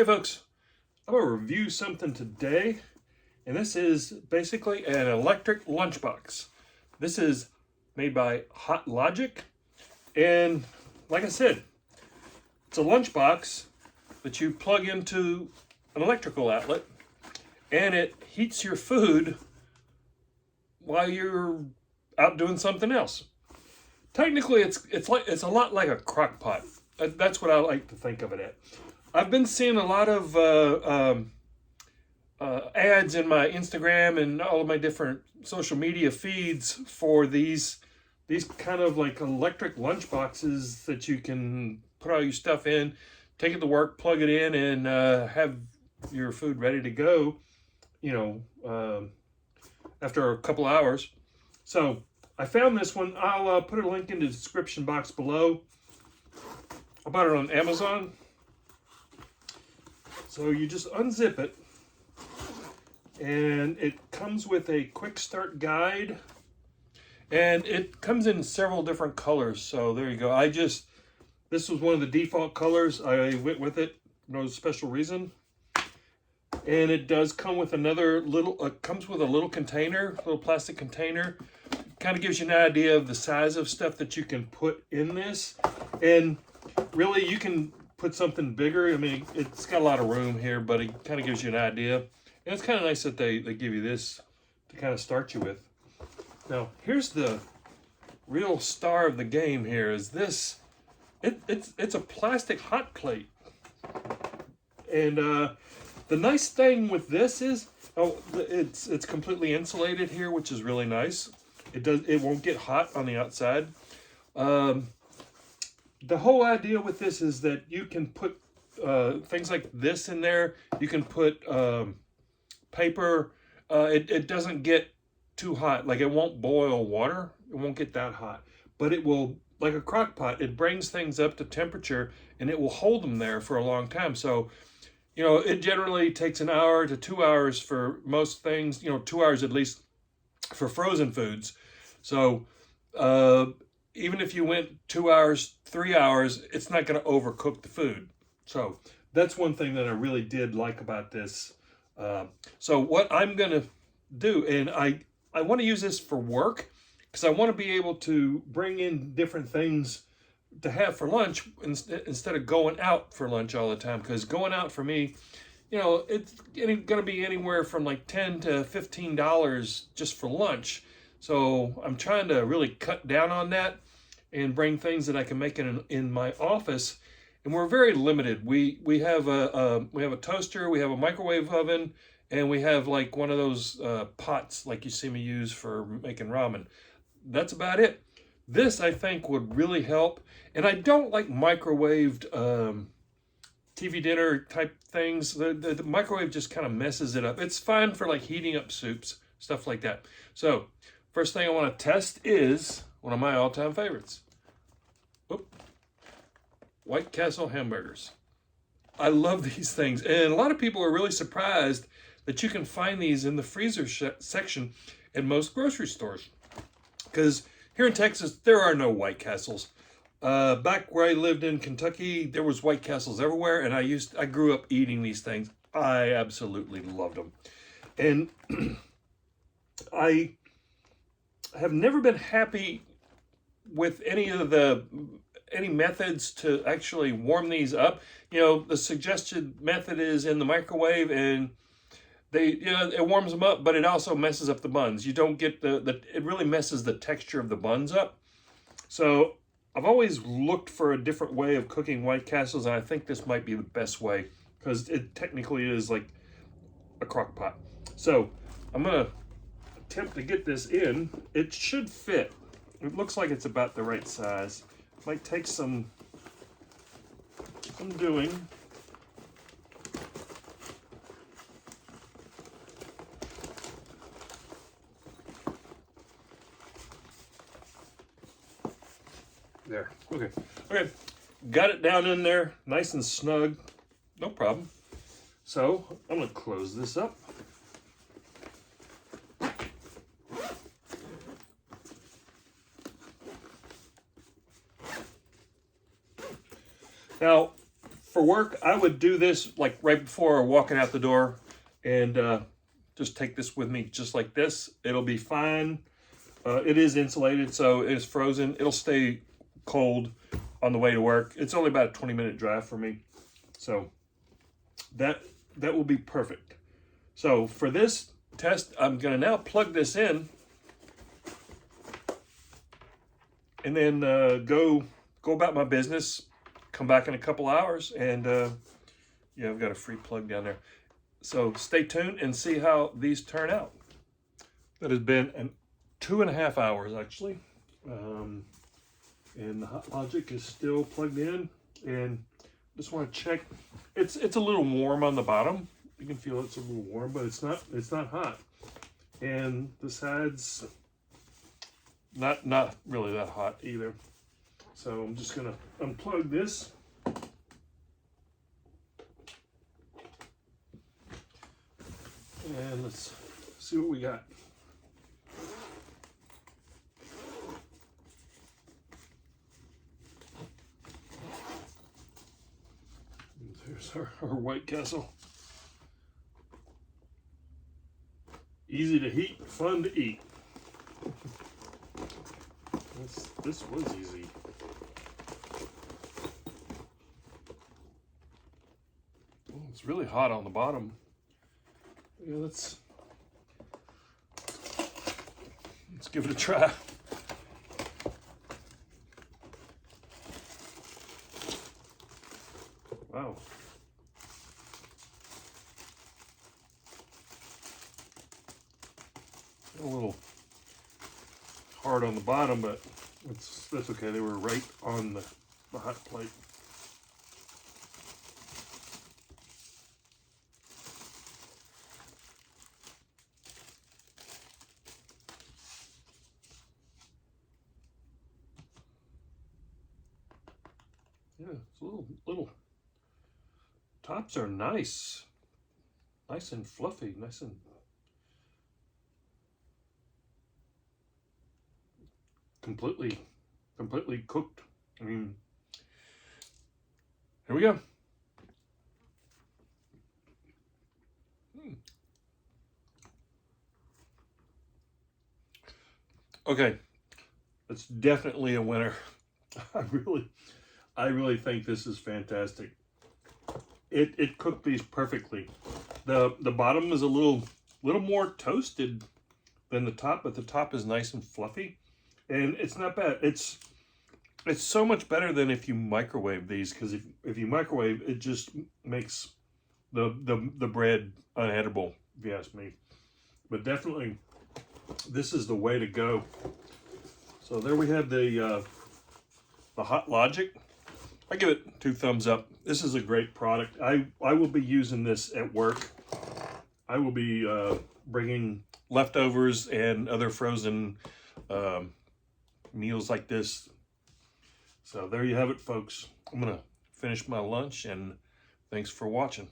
Hey folks, I'm going to review something today, and this is basically an electric lunchbox. This is made by HOTLOGIC, and like I said, it's a lunchbox that you plug into an electrical outlet, and it heats your food while you're out doing something else. Technically, it's a lot like a crock pot. That's what I like to think of it at. I've been seeing a lot of ads in my Instagram and all of my different social media feeds for these kind of like electric lunch boxes that you can put all your stuff in, take it to work, plug it in, and have your food ready to go, after a couple hours. So I found this one. I'll put a link in the description box below. I bought it on Amazon. So you just unzip it, and it comes with a quick start guide, and it comes in several different colors. So there you go. This was one of the default colors. I went with it, no special reason. And it does come with another little, comes with a little container, little plastic container. Kind of gives you an idea of the size of stuff that you can put in this. And really you can put something bigger. I mean, it's got a lot of room here, but it kind of gives you an idea. And it's kind of nice that they give you this to kind of start you with. Now, here's the real star of the game here is this. It's a plastic hot plate. And the nice thing with this is, it's completely insulated here, which is really nice. It won't get hot on the outside. The whole idea with this is that you can put things like this in there. You can put paper. It doesn't get too hot. Like, it won't boil water. It won't get that hot. But it will, like a crock pot, it brings things up to temperature, and it will hold them there for a long time. So, it generally takes an hour to 2 hours for most things. 2 hours at least for frozen foods. So, even if you went 2 hours, 3 hours, it's not going to overcook the food. So that's one thing that I really did like about this. So what I'm going to do, and I want to use this for work because I want to be able to bring in different things to have for lunch instead of going out for lunch all the time. Because going out for me, it's going to be anywhere from like $10 to $15 just for lunch. So I'm trying to really cut down on that and bring things that I can make in my office. And we're very limited. We have a toaster, we have a microwave oven, and we have like one of those pots like you see me use for making ramen. That's about it. This, I think, would really help. And I don't like microwaved TV dinner type things. The microwave just kind of messes it up. It's fine for like heating up soups, stuff like that. So first thing I want to test is one of my all-time favorites. White Castle hamburgers. I love these things. And a lot of people are really surprised that you can find these in the freezer section at most grocery stores. Because here in Texas, there are no White Castles. Back where I lived in Kentucky, there was White Castles everywhere. And I grew up eating these things. I absolutely loved them. And I have never been happy with any methods to actually warm these up. The suggested method is in the microwave, and it warms them up, but it also messes up the buns. You don't get it really messes the texture of the buns up. So I've always looked for a different way of cooking White Castles, and I think this might be the best way because it technically is like a crock pot. So I'm gonna attempt to get this in. It should fit. It looks like it's about the right size. Might take some doing. There. Okay. Got it down in there, nice and snug. No problem. So I'm going to close this up. Now, for for work, I would do this like right before walking out the door, and just take this with me just like this. It'll be fine. It is insulated, so it's frozen. It'll stay cold on the way to work. It's only about a 20-minute drive for me, so that will be perfect. So for this test, I'm gonna now plug this in, and then go about my business. Come back in a couple hours, and yeah, I've got a free plug down there. So stay tuned and see how these turn out. That has been 2.5 hours actually, and the HOTLOGIC is still plugged in. And just want to check. It's a little warm on the bottom. You can feel it's a little warm, but it's not hot. And the sides, not really that hot either. So I'm just gonna unplug this. And let's see what we got. There's our White Castle. Easy to heat, fun to eat. This was easy. Oh, it's really hot on the bottom. Yeah, let's give it a try. Wow. A little hard on the bottom, but that's okay. They were right on the hot plate. Yeah, it's a little tops are nice and fluffy, nice and completely cooked. I mean, here we go. Okay, it's definitely a winner. I really think this is fantastic. It cooked these perfectly. The bottom is a little more toasted than the top, but the top is nice and fluffy, and it's not bad. It's so much better than if you microwave these, because if you microwave, it just makes the bread unedible, if you ask me. But definitely, this is the way to go. So there we have the HOTLOGIC. I give it 2 thumbs up. This is a great product. I will be using this at work. I will be bringing leftovers and other frozen meals like this. So there you have it, folks. I'm gonna finish my lunch, and thanks for watching.